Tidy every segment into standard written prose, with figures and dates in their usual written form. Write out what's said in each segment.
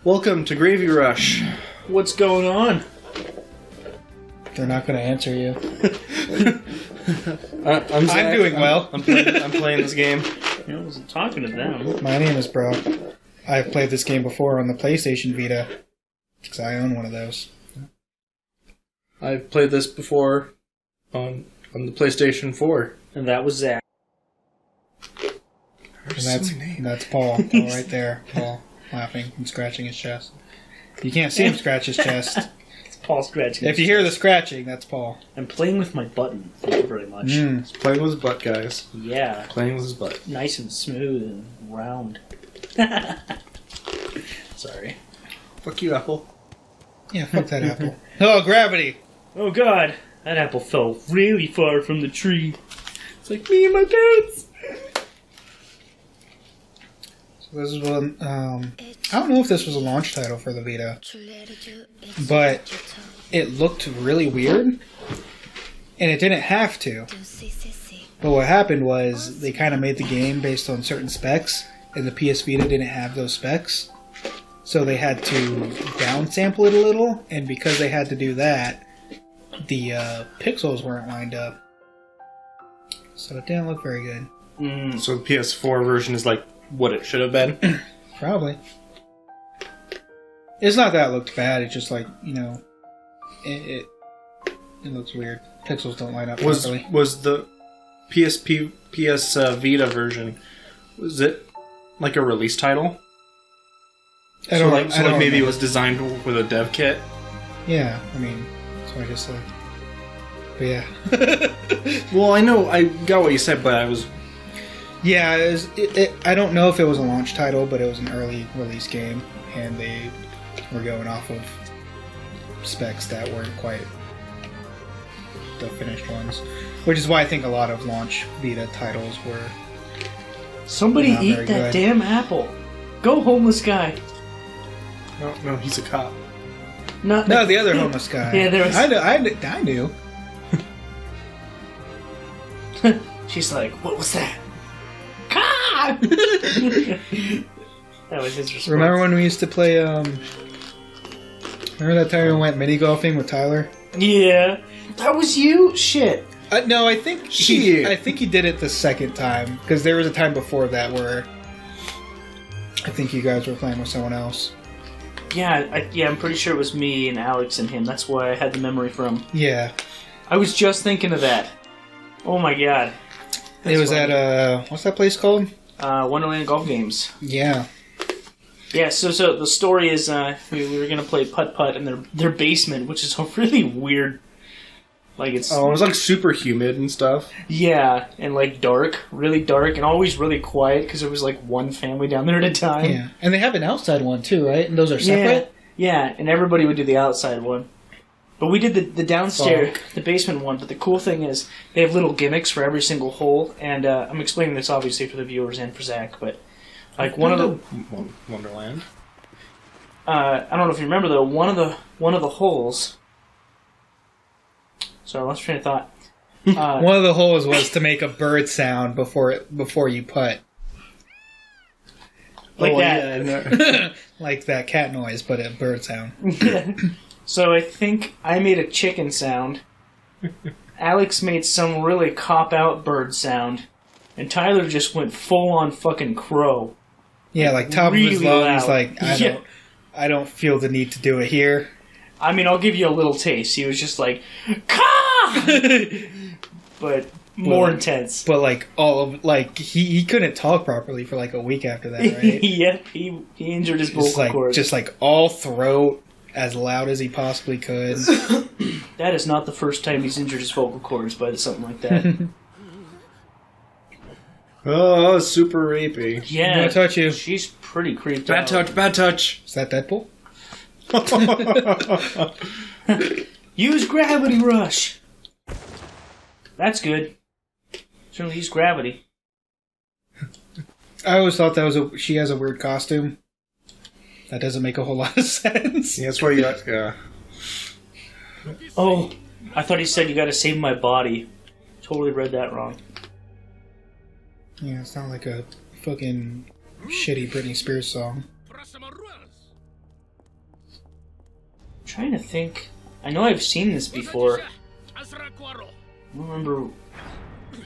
Welcome to Gravy Rush. What's going on? They're not going to answer you. I'm Zach. I'm doing well. I'm playing this game. I wasn't talking to them. My name is Brock. I've played this game before on the PlayStation Vita, because I own one of those. I've played this before on the PlayStation 4. And that was Zach. And that's Paul. Paul right there. Paul laughing and scratching his chest. You can't see him scratch his chest. It's Paul scratching. If you hear the scratching, that's Paul. I'm playing with my button. Thank you very much. He's playing with his butt, guys. Yeah. Playing with his butt. Nice and smooth and round. Sorry. Fuck you, Apple. Yeah, fuck that apple. Oh, gravity! Oh god, that apple fell really far from the tree. It's like me and my parents. So this is one. I don't know if this was a launch title for the Vita, but it looked really weird, and it didn't have to. But what happened was they kind of made the game based on certain specs, and the PS Vita didn't have those specs, so they had to downsample it a little. And because they had to do that, the pixels weren't lined up, so it didn't look very good. So the PS4 version is like what it should have been? Probably. It's not that it looked bad. It's just like, you know, it looks weird. Pixels don't line up properly. Was the PS Vita version, was it like a release title? I don't So maybe know. it was designed with a dev kit? Yeah, I mean, that's what I just said. But yeah. Well, I got what you said, but I was... Yeah, I don't know if it was a launch title, but it was an early release game, and they were going off of specs that weren't quite the finished ones. Which is why I think a lot of launch Vita titles were... Somebody not eat very that good. damn apple. Go, homeless guy. No, he's a cop. No, the other homeless guy. Yeah, there was... I knew. She's like, what was that? Ah! That was his response. Remember when we used to play, remember that time we went mini golfing with Tyler? Yeah. That was you? Shit. No, I think he did it the second time, because there was a time before that where I think you guys were playing with someone else. Yeah, I'm pretty sure it was me and Alex and him. That's why I had the memory from. Yeah. I was just thinking of that. Oh my god. It was at, what's that place called? Wonderland Golf Games. Yeah. Yeah, so the story is we were going to play putt-putt in their basement, which is a really weird... Like it's... Oh, it was like super humid and stuff. Yeah, and like dark, really dark, and always really quiet, because there was like one family down there at a time. Yeah. And they have an outside one too, right? And those are separate? Yeah, and everybody would do the outside one. But we did the downstairs, the basement one, but the cool thing is they have little gimmicks for every single hole, and I'm explaining this obviously for the viewers and for Zach, but like one of the... Wonderland? I don't know if you remember though, one of the holes... Sorry, I lost train of thought. One of the holes was to make a bird sound before you putt. Like that. Yeah, Like that cat noise, but a bird sound. So I think I made a chicken sound. Alex made some really cop-out bird sound. And Tyler just went full-on fucking crow. Yeah, like top of his Really lungs, loud. like, I don't feel the need to do it here. I mean, I'll give you a little taste. He was just like, Caw! But more intense. But like he couldn't talk properly for like a week after that, right? Yep, he injured his vocal cords. Just like all throat, as loud as he possibly could. That is not the first time he's injured his vocal cords by something like that. Oh, super rapey. Yeah, I'm gonna touch you. She's pretty creeped out. Bad touch. Is that Deadpool? Use Gravity Rush! That's good. Certainly use gravity. I always thought she has a weird costume. That doesn't make a whole lot of sense. Yeah, that's why you got... Yeah. Oh, I thought he said you gotta save my body. Totally read that wrong. Yeah, it's not like a fucking shitty Britney Spears song. trying to think. I know I've seen this before. I don't remember.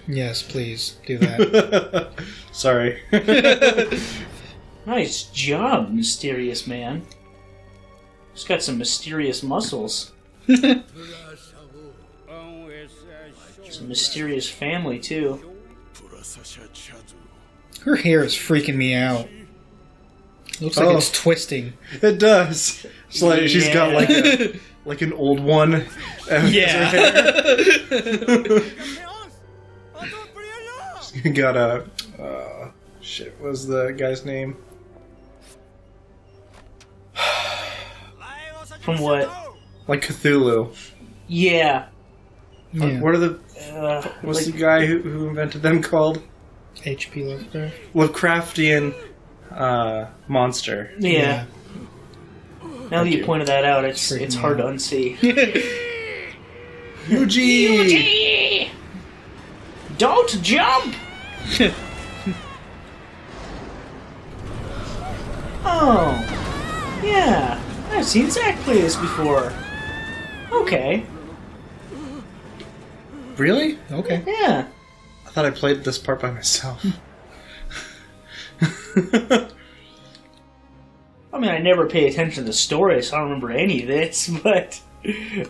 Yes, please do that. Sorry. Nice job, mysterious man. He's got some mysterious muscles. Some mysterious family, too. Her hair is freaking me out. Looks like it's twisting. It does. It's like she's got like an old one. Yeah. She's got a shit. What was the guy's name? From what? Like Cthulhu. Yeah. Yeah. What are the? What's the guy who invented them called? H.P. Lovecraft. Lovecraftian monster. Yeah. Now that you pointed that out, it's hard to unsee. Yuji! Don't jump! Oh. Yeah. I've seen Zach play this before. Okay. Really? Okay. Yeah. I thought I played this part by myself. I mean, I never pay attention to the story, so I don't remember any of this, but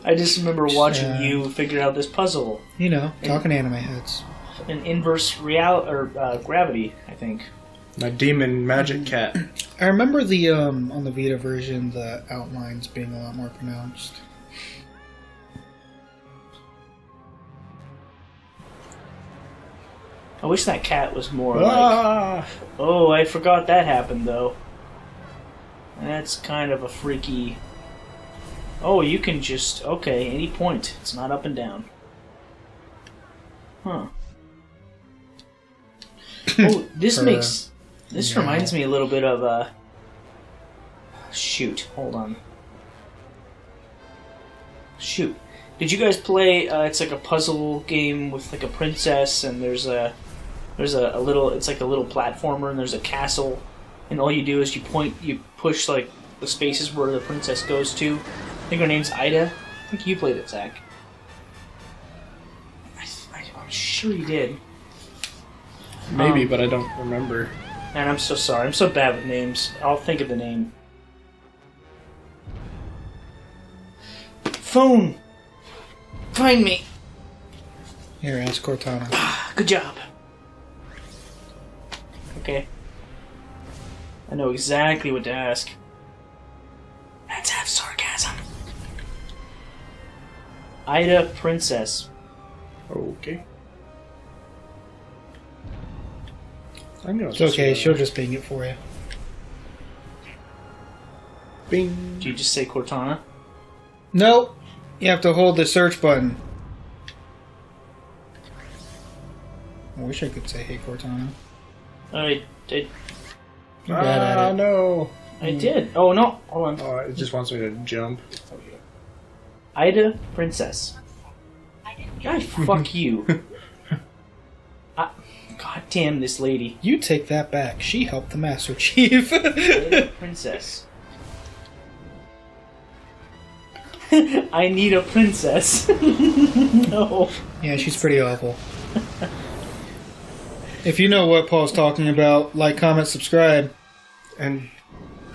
I just remember watching you figure out this puzzle. You know, talking anime heads. An inverse gravity, I think. My demon magic cat. I remember the on the Vita version, the outlines being a lot more pronounced. I wish that cat was more like... Oh, I forgot that happened, though. That's kind of a freaky... Oh, you can just... Okay, any point. It's not up and down. Huh. Oh, this makes... This reminds me a little bit of, Shoot, hold on. Shoot. Did you guys play, it's like a puzzle game with like a princess, and there's a little, it's like a little platformer, and there's a castle, and all you do is you push like the spaces where the princess goes to. I think her name's Ida. I think you played it, Zach. I'm sure you did. Maybe, but I don't remember. Man, I'm so sorry. I'm so bad with names. I'll think of the name. Phone! Find me! Here, ask Cortana. Good job. Okay. I know exactly what to ask. Let's have sarcasm. Ida Princess. Okay. I know It's okay, she'll just ping it for you. Bing. Do you just say Cortana? Nope. You have to hold the search button. I wish I could say, hey, Cortana. I You're bad at it. No. I did. Oh, no. Hold on. Oh, it just wants me to jump. Ida Princess. God, fuck you. God damn this lady. You take that back. She helped the Master Chief. Ida Princess. I need a princess. No. Yeah, she's pretty awful. If you know what Paul's talking about, like, comment, subscribe, And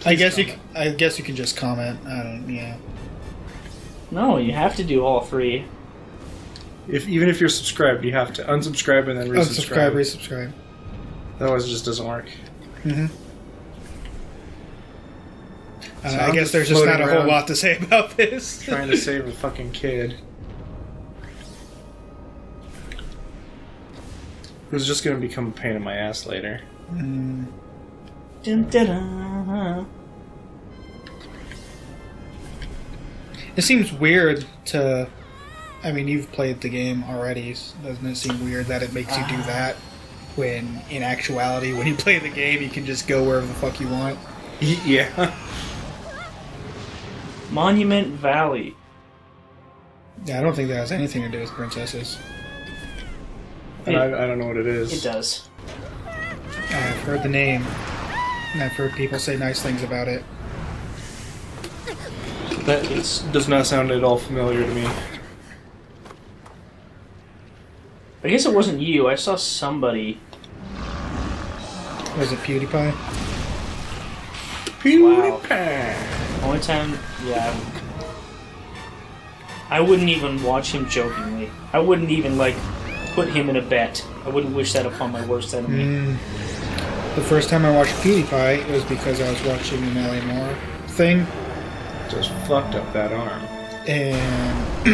I guess you can just comment. I don't. Yeah. No, you have to do all three. even if you're subscribed, you have to unsubscribe and then resubscribe. Unsubscribe, resubscribe. Otherwise, it just doesn't work. Mm-hmm. So I I'm guess there's just not a whole floating lot to say about this. Trying to save a fucking kid who's just going to become a pain in my ass later. Mm. Dun, dun, dun. It seems weird to... I mean, you've played the game already. Doesn't it seem weird that it makes you do that? When, in actuality, when you play the game, you can just go wherever the fuck you want. Yeah. Monument Valley. Yeah, I don't think that has anything to do with princesses. And I don't know what it is. It does. I've heard the name, and I've heard people say nice things about it. That does not sound at all familiar to me. I guess it wasn't you. I saw somebody. Was it PewDiePie? PewDiePie! Only time, yeah. I wouldn't even watch him jokingly. I wouldn't even, like, put him in a bet. I wouldn't wish that upon my worst enemy. The first time I watched PewDiePie, it was because I was watching an LA Noire thing. Just fucked up that arm. And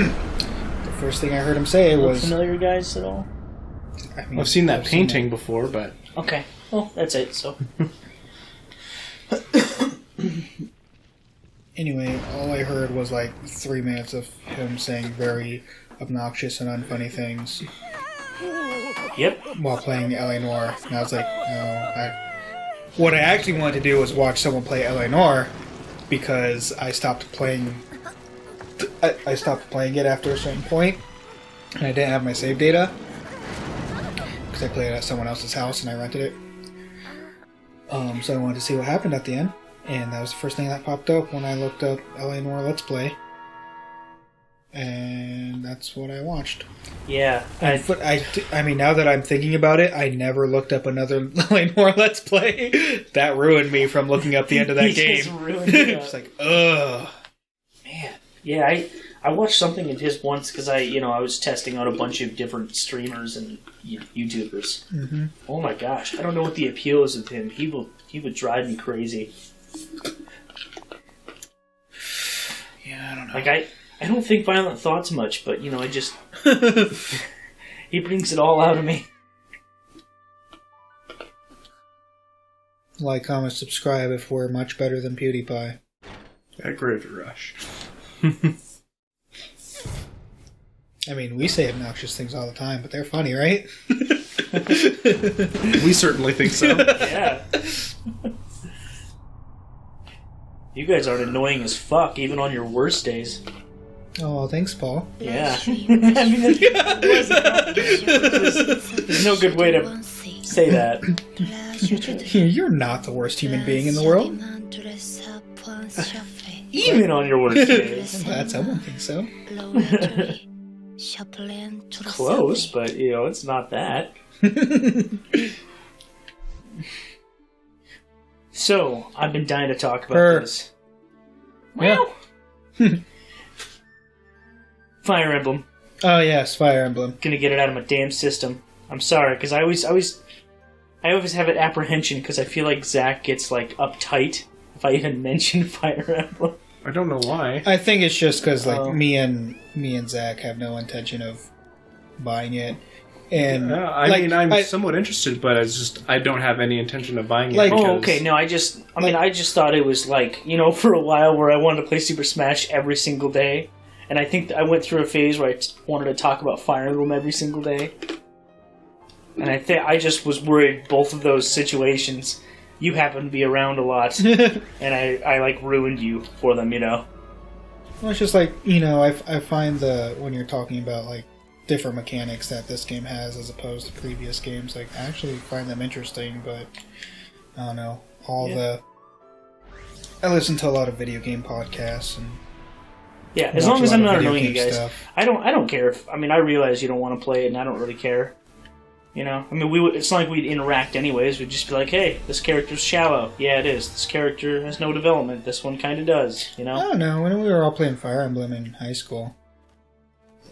the first thing I heard him say was... Familiar guys at all? I mean, I've seen that painting before, but... Okay. Well, that's it, so... Anyway, all I heard was like 3 minutes of him saying very obnoxious and unfunny things. Yep. While playing LA Noire. And I was like, no. What I actually wanted to do was watch someone play LA Noire because I stopped playing... I stopped playing it after a certain point, and I didn't have my save data. Because I played it at someone else's house and I rented it. So I wanted to see what happened at the end. And that was the first thing that popped up when I looked up LA Noire Let's Play. And that's what I watched. Yeah. I mean, now that I'm thinking about it, I never looked up another LA Noire Let's Play. That ruined me from looking up the end of that game. Just ruined it. It's like, ugh. Man. Yeah, I watched something of his once because I was testing out a bunch of different streamers and YouTubers. Mm-hmm. Oh my gosh. I don't know what the appeal is of him. He would drive me crazy. Yeah, I don't know. Like, I don't think violent thoughts much, but, I just... he brings it all out of me. Like, comment, subscribe if we're much better than PewDiePie. At Gravy Rush. I mean, we say obnoxious things all the time, but they're funny, right? We certainly think so. Yeah. You guys aren't annoying as fuck, even on your worst days. Oh, thanks, Paul. Yeah. I mean, there's no good way to say that. You're not the worst human being in the world. Even on your worst days. Glad someone thinks so. Close, but, it's not that. So, I've been dying to talk about this. Well, Fire Emblem. Oh yes, Fire Emblem. Gonna get it out of my damn system. I'm sorry, because I always have an apprehension because I feel like Zach gets like uptight if I even mention Fire Emblem. I don't know why. I think it's just because like me and Zach have no intention of buying it. And I'm somewhat interested, but I don't have any intention of buying it. Like, okay. No, I just thought it was like, for a while where I wanted to play Super Smash every single day, and I think I went through a phase where I wanted to talk about Fire Emblem every single day, and I just was worried both of those situations. You happen to be around a lot, and I like ruined you for them, Well, it's just like I find when you're talking about like different mechanics that this game has as opposed to previous games, like I actually find them interesting, but I don't know. I listen to a lot of video game podcasts and as long as I'm not annoying you guys. Stuff. I don't care if I realize you don't want to play it and I don't really care. It's not like we'd interact anyways. We'd just be like, hey, this character's shallow. Yeah, it is. This character has no development. This one kind of does, I don't know. When we were all playing Fire Emblem in high school,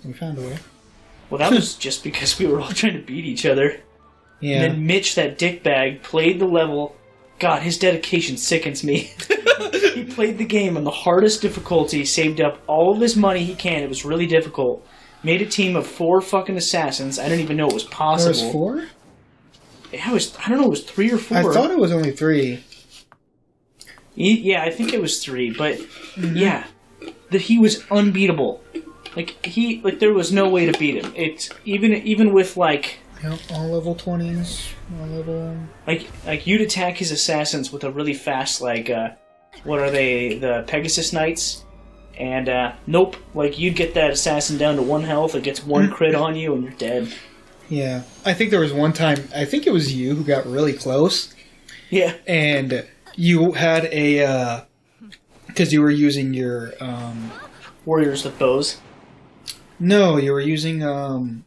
we found a way. Well, that was just because we were all trying to beat each other. Yeah. And then Mitch, that dickbag, played the level. God, his dedication sickens me. He played the game on the hardest difficulty, saved up all of his money he can. It was really difficult. Made a team of 4 fucking assassins. I didn't even know it was possible. There was 4? Yeah, I don't know, it was 3 or 4. I thought it was only 3. Yeah, I think it was 3, but yeah, that he was unbeatable. There was no way to beat him. It's even with like all level 20s, all level like you'd attack his assassins with a really fast what are they, the Pegasus Knights, and nope, you'd get that assassin down to 1 health. It gets 1 crit on you and you're dead. Yeah, I think there was one time. I think it was you who got really close. Yeah, and you had a because you were using your Warriors with bows. no, you were using the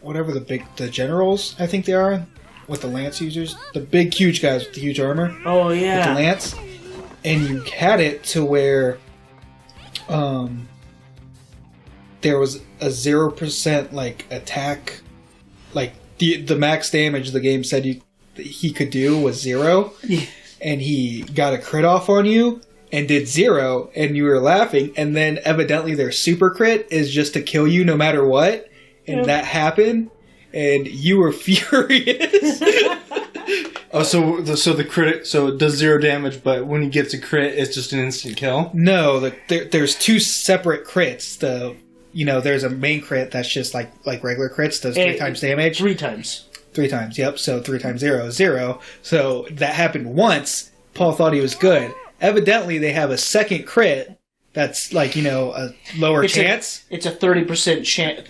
whatever the generals, I think they are, with the lance users, the big huge guys with the huge armor. Oh With the yeah. lance, and you had it to where there was a 0% like attack, like the max damage the game said he could do was 0, Yeah. and he got a crit off on you and did 0, and you were laughing, and then evidently their super crit is just to kill you no matter what, and that happened, and you were furious. Oh, so the crit, so it does 0 damage, but when he gets a crit, it's just an instant kill? No, there's 2 separate crits. There's a main crit that's just like regular crits, does 3 times damage. 3 times. 3 times, yep. So 3 times 0 is 0. So that happened once. Paul thought he was good. Evidently, they have a second crit that's like, a lower chance. It's a 30% chance.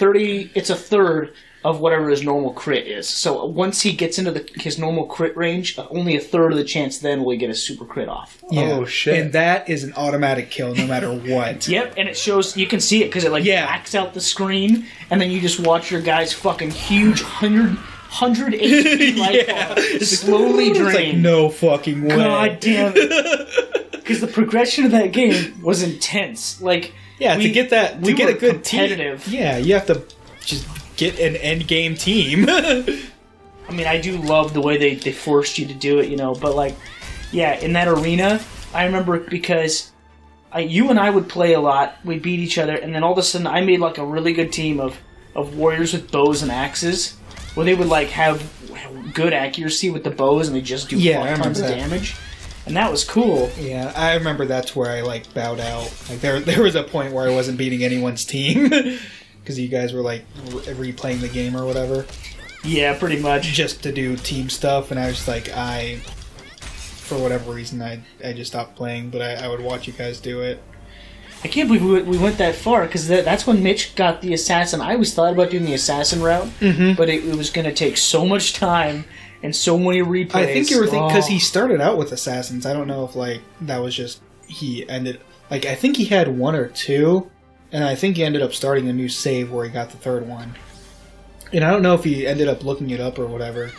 It's a third of whatever his normal crit is. So once he gets into his normal crit range, only a third of the chance then will he get a super crit off. Yeah. Oh, shit. And that is an automatic kill no matter what. Yep, and it shows, you can see it because it blacks out the screen, and then you just watch your guy's fucking huge 100 HP life bar slowly drain. It's like, no fucking way. God damn it. Because the progression of that game was intense. To get a good competitive. team. Yeah, you have to just get an end game team. I mean, I do love the way they forced you to do it, but in that arena, I remember because you and I would play a lot, we'd beat each other, and then all of a sudden I made a really good team of warriors with bows and axes, where they would have good accuracy with the bows and they just do tons of damage. And that was cool. Yeah, I remember that's where I bowed out. There was a point where I wasn't beating anyone's team because you guys were replaying the game or whatever. Yeah, pretty much. Just to do team stuff, and I was for whatever reason, I just stopped playing. But I would watch you guys do it. I can't believe we went that far, because that's when Mitch got the assassin. I always thought about doing the assassin route, but it was going to take so much time and so many replays. I think you were thinking, because he started out with assassins. I don't know if that was just he ended. I think he had 1 or 2, and I think he ended up starting a new save where he got the 3rd one. And I don't know if he ended up looking it up or whatever.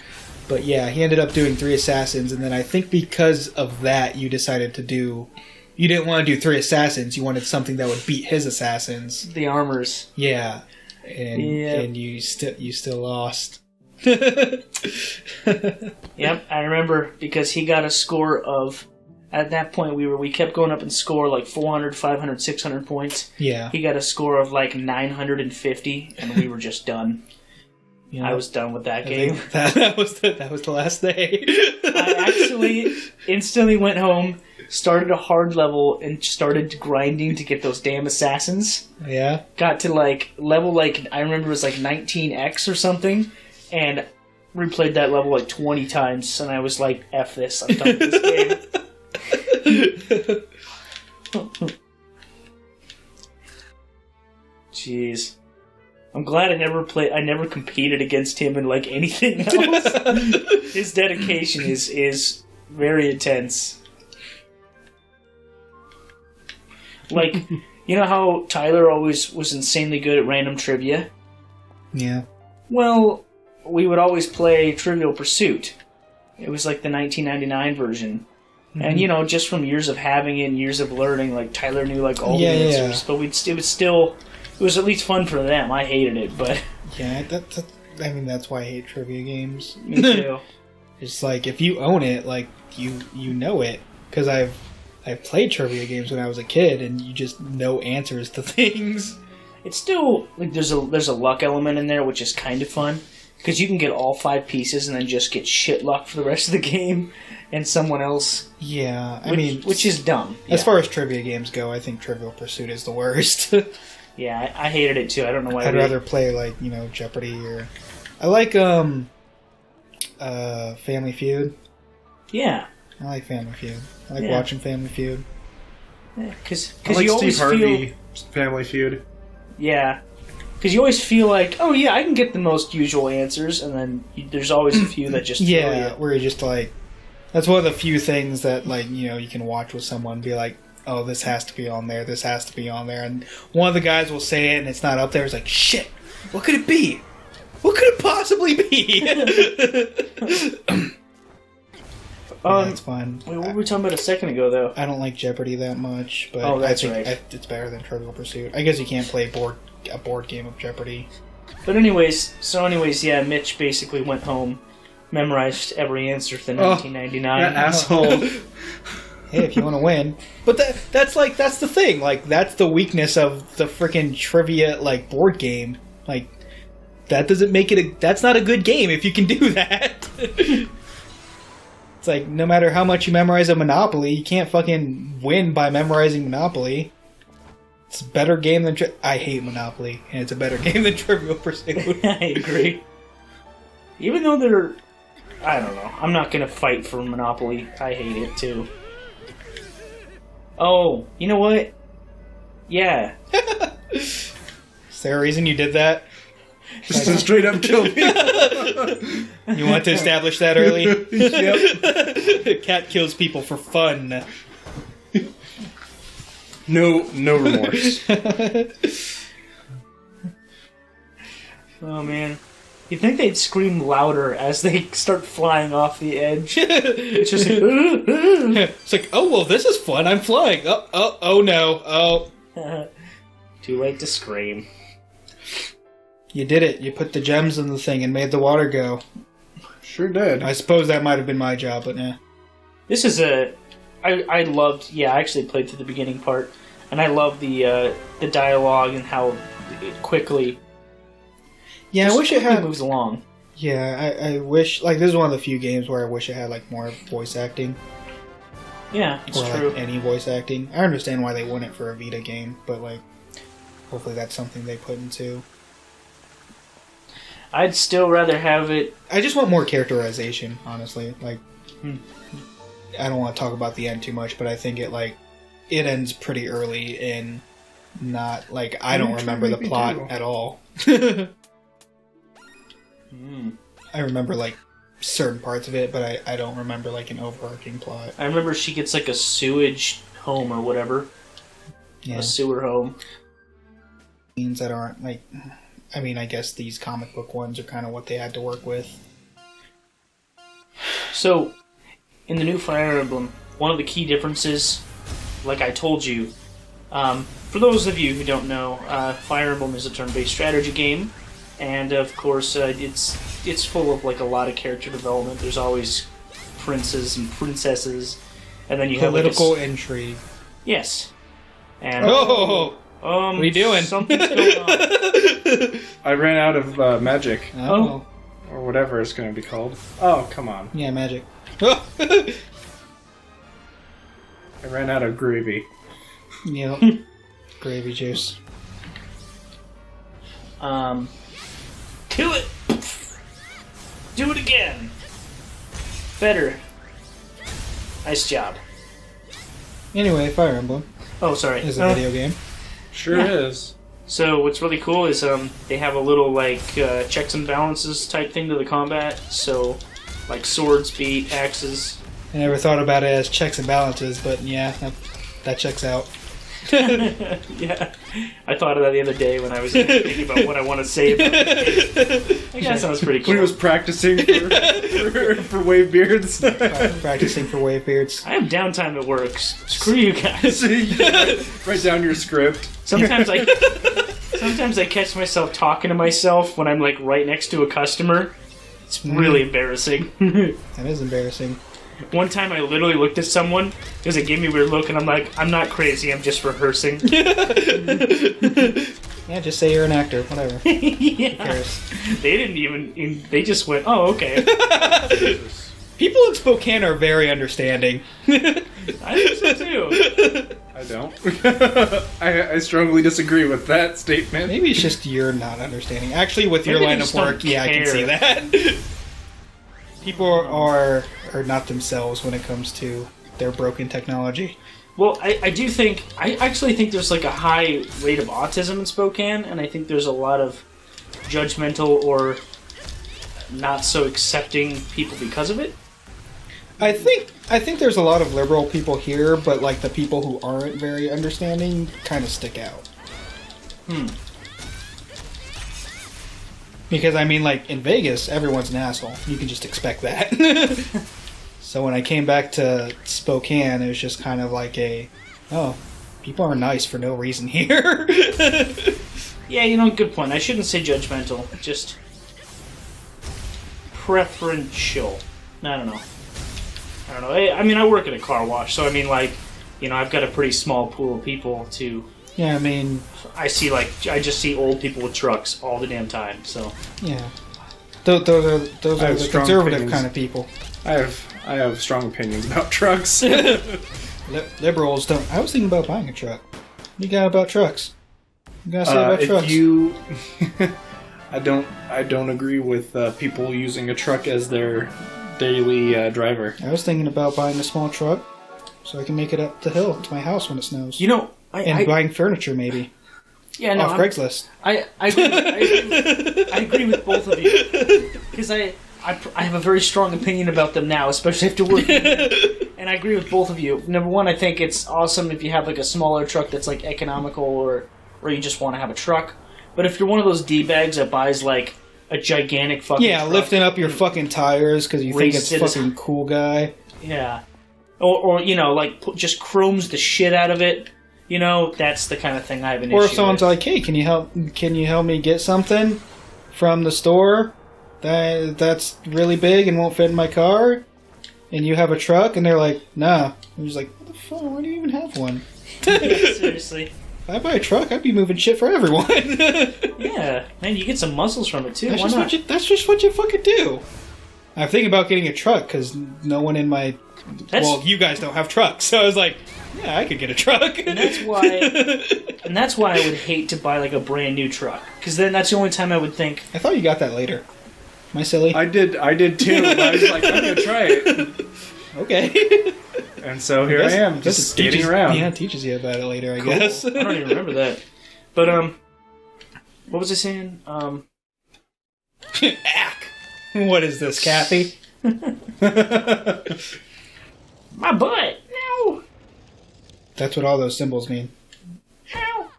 But yeah, he ended up doing 3 assassins, and then I think because of that, you decided to do. You didn't want to do 3 assassins. You wanted something that would beat his assassins. The armors. Yeah, and you still lost. Yep, I remember because he got a score of. At that point, we kept going up in score 400, 500, 600 points. Yeah, he got a score of 950, and we were just done. Yeah. I was done with that game. That was the last day. I actually instantly went home, started a hard level, and started grinding to get those damn assassins. Yeah. Got to level I remember it was 19x or something, and replayed that level 20 times, and I was like, F this, I'm done with this game. Jeez. I'm glad I never competed against him in anything else. His dedication is very intense. You know how Tyler always was insanely good at random trivia? Yeah. Well, we would always play Trivial Pursuit. It was the 1999 version. Mm-hmm. And, just from years of having it and years of learning, Tyler knew, all the answers. But it was at least fun for them. I hated it, but... Yeah, that's why I hate trivia games. Me too. It's if you own it, you know it. Because I've played trivia games when I was a kid, and you just know answers to things. It's still, there's a luck element in there, which is kind of fun. Because you can get all 5 pieces and then just get shit luck for the rest of the game, and someone else... Yeah, which is dumb. As far as trivia games go, I think Trivial Pursuit is the worst. Yeah, I hated it too. I don't know why. I'd rather play Jeopardy or I like Family Feud. Yeah, I like Family Feud. I like watching Family Feud. Yeah, because I you Steve always Harvey feel Family Feud. Yeah, because you always feel oh yeah, I can get the most usual answers, and then there's always a few that just throw you. Where you're just That's one of the few things that, like, you know, you can watch with someone and be like, oh, this has to be on there, this has to be on there. And one of the guys will say it and it's not up there. It's like, shit, what could it be? What could it possibly be? That's fun. Wait, what were we talking about a second ago, though? I don't like Jeopardy that much, but I think it's better than Trivial Pursuit. I guess you can't play a board game of Jeopardy. But anyways, yeah, Mitch basically went home, memorized every answer to 1999. That asshole. Hey, if you want to win. But that's the thing. Like, that's the weakness of the freaking trivia, like, board game. Like, that doesn't make it that's not a good game if you can do that. It's like, no matter how much you memorize a Monopoly, you can't fucking win by memorizing Monopoly. It's a better game than... I hate Monopoly, and it's a better game than Trivial Pursuit. I agree. Even though they're... I don't know. I'm not going to fight for Monopoly. I hate it, too. Oh, you know what? Yeah. Is there a reason you did that? Just to straight up kill me. You want to establish that early? Yep. Cat kills people for fun. No remorse. Oh, man. You'd think they'd scream louder as they start flying off the edge. It's just like... It's like, oh, well, this is fun. I'm flying. Oh, no. Oh. Too late to scream. You did it. You put the gems in the thing and made the water go. Sure did. I suppose that might have been my job, but nah. This is a... I loved... Yeah, I actually played through the beginning part, and I love the dialogue and how it quickly... Yeah, I wish it had... moves along. Yeah, I wish... Like, this is one of the few games where I wish it had, like, more voice acting. Yeah, it's or, true. Like, any voice acting. I understand why they wouldn't for a Vita game, but, like, hopefully that's something they put into... I'd still rather have it... I just want more characterization, honestly. Like, I don't want to talk about the end too much, but I think it ends pretty early and not, like, I don't remember the plot at all. I remember, like, certain parts of it, but I don't remember, like, an overarching plot. I remember she gets, like, a sewage home or whatever. Yeah. A sewer home. Means that aren't, like... I mean, I guess these comic book ones are kind of what they had to work with. So, in the new Fire Emblem, one of the key differences, like I told you, for those of you who don't know, Fire Emblem is a turn-based strategy game, and of course, it's full of like a lot of character development. There's always princes and princesses, and then you have political intrigue. Yes. And what are you doing? Something's going on. I ran out of magic. Oh. Or whatever it's going to be called. Oh, come on. Yeah, magic. I ran out of gravy. Yep. Gravy juice. Kill it! Do it again! Better. Nice job. Anyway, Fire Emblem Oh, sorry. is a video game. Sure is. So what's really cool is they have a little like checks and balances type thing to the combat. So like swords beat axes. I never thought about it as checks and balances, but yeah, that checks out. Yeah, I thought of that the other day when I was thinking about what I want to say about it. I guess that sounds pretty cool. When he was practicing for Wavebeards. Practicing for Wavebeards. I have downtime at work. Screw you guys. Write down your script. Sometimes I catch myself talking to myself when I'm like right next to a customer. It's really embarrassing. That is embarrassing. One time I literally looked at someone because it gave me a weird look, and I'm like, I'm not crazy, I'm just rehearsing. Yeah, just say you're an actor, whatever. Yeah. Who cares? They didn't even, they just went, oh, okay. People in Spokane are very understanding. I think so too. I don't. I strongly disagree with that statement. Maybe it's just you're not understanding. Actually, with your Maybe line they of just don't work, yeah, I can care. see that. People are not themselves when it comes to their broken technology. Well, I actually think there's like a high rate of autism in Spokane, and I think there's a lot of judgmental or not so accepting people because of it. I think there's a lot of liberal people here, but like the people who aren't very understanding kind of stick out. Because I mean, like in Vegas, everyone's an asshole. You can just expect that. So when I came back to Spokane, it was just kind of like people are nice for no reason here. Yeah, good point. I shouldn't say judgmental, just preferential. I don't know. I mean, I work at a car wash, so I mean, like, I've got a pretty small pool of people to... Yeah, I mean... I just see old people with trucks all the damn time, so... Yeah. Those are the conservative opinions. kind of people. I have strong opinions about trucks. Liberals don't... I was thinking about buying a truck. What you got about trucks? You gotta say about trucks. I don't agree with people using a truck as their daily driver. I was thinking about buying a small truck so I can make it up the hill to my house when it snows. Buying furniture, maybe. Yeah, no, off Craigslist. I agree with both of you. Because I have a very strong opinion about them now, especially after working. And I agree with both of you. Number one, I think it's awesome if you have like a smaller truck that's like economical or you just want to have a truck. But if you're one of those D-bags that buys like a gigantic fucking truck, lifting up your fucking tires because you think it's fucking cool guy. Yeah. Or just chromes the shit out of it. That's the kind of thing I have an issue with. Or if someone's like, hey, can you help me get something from the store that's really big and won't fit in my car? And you have a truck? And they're like, nah. And he's like, what the fuck? Why do you even have one? Yeah, seriously. If I buy a truck, I'd be moving shit for everyone. Yeah. Man, you get some muscles from it, too. That's Why not? That's just what you fucking do. I'm thinking about getting a truck because no one in my... Well, you guys don't have trucks. So I was like, yeah, I could get a truck. And that's why I would hate to buy like a brand new truck. Because then that's the only time I would think... I thought you got that later. Am I silly? I did too. But I was like, I'm going to try it. Okay. And so here I am, just skating around. Yeah, it teaches you about it later, I guess. I don't even remember that. But, what was I saying? Ack! What is this, Kathy? My butt! No! That's what all those symbols mean. Ow!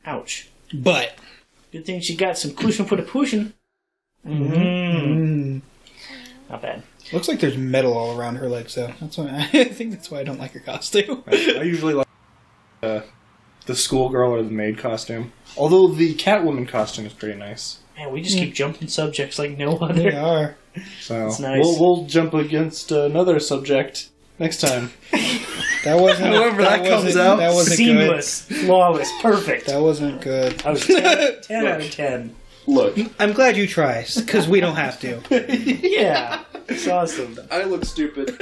Ouch. But. Good thing she got some cushion for the pushing. Mm-hmm. Not bad. Looks like there's metal all around her legs, though. That's why I think that's why I don't like her costume. I usually like the schoolgirl or the maid costume. Although the Catwoman costume is pretty nice. Man, we just keep jumping subjects like no other. They are. So it's nice. We'll jump against another subject next time. That wasn't. However that comes out. That wasn't seamless, good. flawless, perfect. That wasn't good. I was 10 out of 10. Look, I'm glad you try, because we don't have to. Yeah, it's awesome. I look stupid.